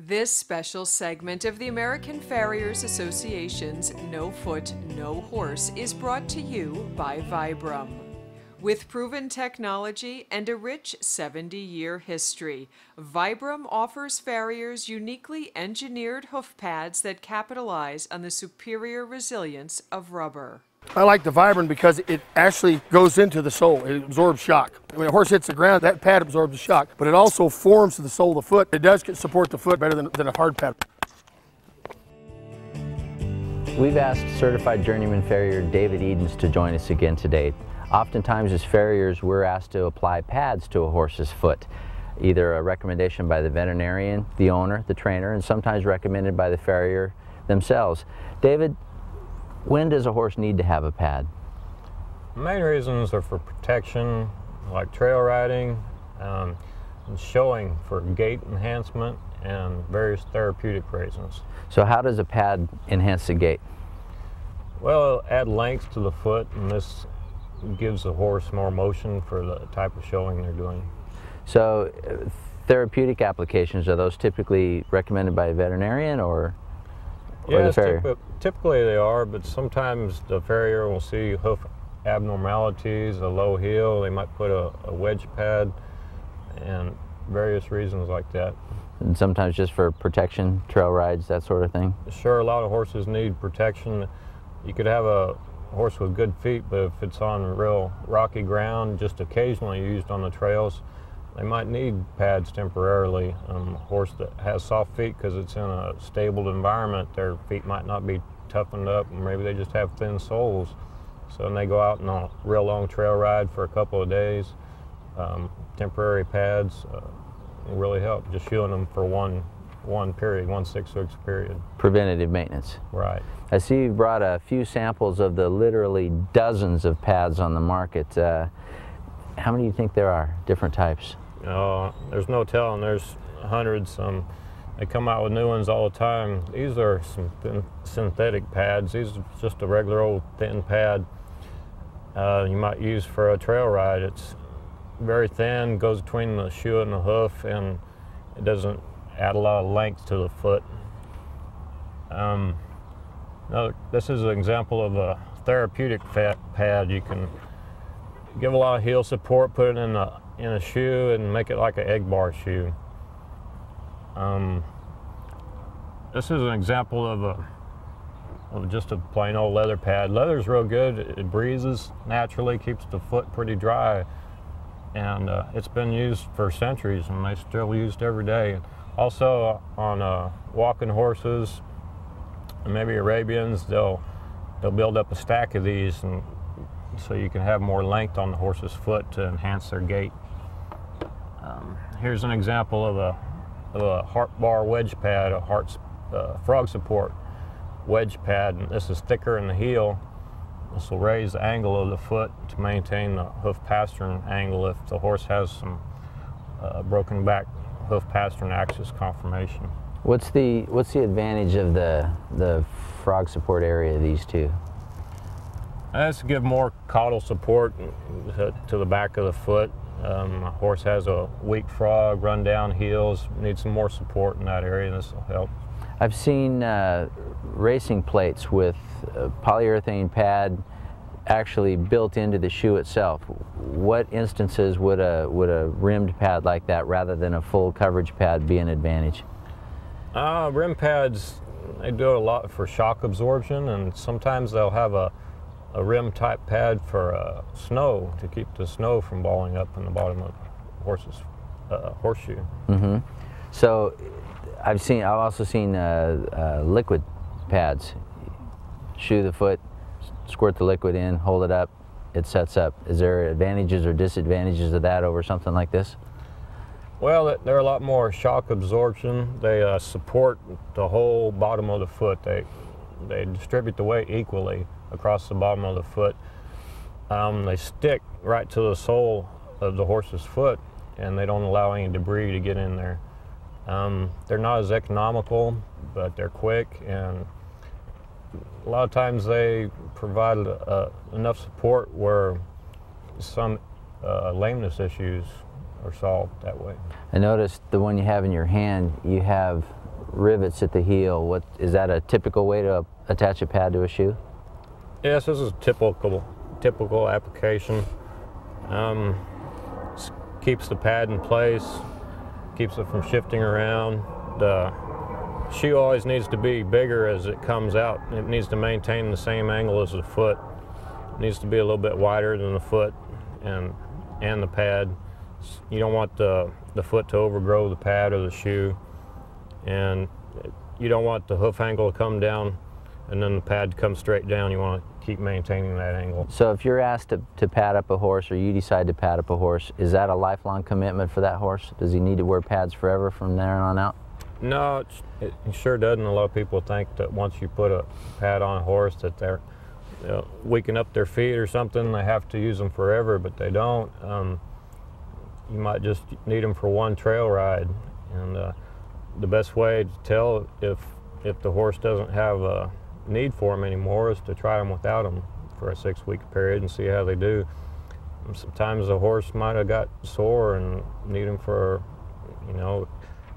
This special segment of the American Farriers Association's No Foot, No Horse is brought to you by Vibram. With proven technology and a rich 70-year history, Vibram offers farriers uniquely engineered hoof pads that capitalize on the superior resilience of rubber. I like the Vibram because it actually goes into the sole. It absorbs shock. When a horse hits the ground, that pad absorbs the shock, but it also forms to the sole of the foot. It does support the foot better than a hard pad. We've asked certified journeyman farrier David EDENS to join us again today. Oftentimes as farriers, we're asked to apply pads to a horse's foot, either a recommendation by the veterinarian, the owner, the trainer, and sometimes recommended by the farrier themselves. David, when does a horse need to have a pad? The main reasons are for protection, like trail riding, and showing for gait enhancement, and various therapeutic reasons. So how does a pad enhance the gait? Well, it'll add length to the foot, and this gives the horse more motion for the type of showing they're doing. So therapeutic applications, are those typically recommended by a veterinarian or the farrier? Typically they are, but sometimes the farrier will see hoof abnormalities, a low heel, they might put a wedge pad, and various reasons like that. And sometimes just for protection, trail rides, that sort of thing? Sure, a lot of horses need protection. You could have a horse with good feet, but if it's on real rocky ground, just occasionally used on the trails, they might need pads temporarily. A horse that has soft feet because it's in a stable environment, their feet might not be toughened up, and maybe they just have thin soles. So when they go out on a real long trail ride for a couple of days, temporary pads will really help, just shoeing them for one period, 1 6-week period. Preventative maintenance. Right. I see you've brought a few samples of the literally dozens of pads on the market. How many do you think there are, different types? There's no telling. There's hundreds. They come out with new ones all the time. These are some synthetic pads. These are just a regular old thin pad you might use for a trail ride. It's very thin, goes between the shoe and the hoof, and it doesn't add a lot of length to the foot. Now, this is an example of a therapeutic pad. You can give a lot of heel support, put it in a shoe, and make it like an egg bar shoe. This is an example of just a plain old leather pad. Leather's real good. It breathes naturally, keeps the foot pretty dry, and it's been used for centuries, and they still used every day. Also on walking horses, and maybe Arabians, they'll build up a stack of these, and so you can have more length on the horse's foot to enhance their gait. Here's an example of a heart bar wedge pad, a frog support wedge pad, and this is thicker in the heel. This will raise the angle of the foot to maintain the hoof pastern angle if the horse has some broken back hoof pastern axis conformation. What's the advantage of the frog support area of these two? That's to give more caudal support to the back of the foot. A horse has a weak frog, run down heels, needs some more support in that area, and this will help. I've seen racing plates with a polyurethane pad actually built into the shoe itself. What instances would a rimmed pad like that rather than a full coverage pad be an advantage? Rim pads, they do a lot for shock absorption, and sometimes they'll have a rim type pad for snow to keep the snow from balling up in the bottom of the horse's horseshoe. Mm-hmm. So I've also seen liquid pads. Shoe the foot, squirt the liquid in, hold it up, it sets up. Is there advantages or disadvantages of that over something like this? Well, they're a lot more shock absorption. They support the whole bottom of the foot. They distribute the weight equally across the bottom of the foot. They stick right to the sole of the horse's foot, and they don't allow any debris to get in there. They're not as economical, but they're quick, and a lot of times they provide enough support where some lameness issues are solved that way. I noticed the one you have in your hand, you have rivets at the heel. What is that a typical way to attach a pad to a shoe? Yes, this is typical application. Keeps the pad in place, keeps it from shifting around. The shoe always needs to be bigger as it comes out. It needs to maintain the same angle as the foot. It needs to be a little bit wider than the foot and the pad. You don't want the foot to overgrow the pad or the shoe, and you don't want the hoof angle to come down and then the pad to come straight down. You want to keep maintaining that angle. So if you're asked to pad up a horse, or you decide to pad up a horse, is that a lifelong commitment for that horse? Does he need to wear pads forever from there on out? No, it sure doesn't. A lot of people think that once you put a pad on a horse that they're weaken up their feet or something, they have to use them forever, but they don't. You might just need them for one trail ride, and the best way to tell if the horse doesn't have a need for them anymore is to try them without them for a 6-week period and see how they do. And sometimes the horse might have got sore and need them for, you know,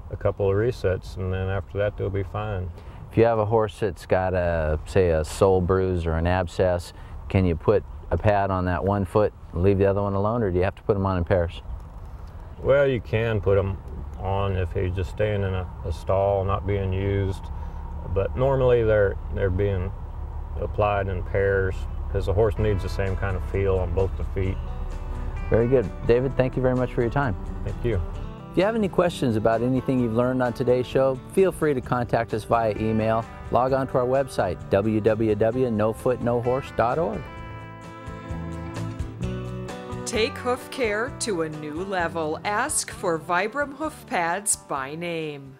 a couple of resets, and then after that they'll be fine. If you have a horse that's got say a sole bruise or an abscess, can you put a pad on that one foot and leave the other one alone, or do you have to put them on in pairs? Well, you can put them on if he's just staying in a stall, not being used, but normally they're being applied in pairs because the horse needs the same kind of feel on both the feet. Very good. David, thank you very much for your time. Thank you. If you have any questions about anything you've learned on today's show, feel free to contact us via email. Log on to our website, www.nofootnohorse.org. Take hoof care to a new level. Ask for Vibram hoof pads by name.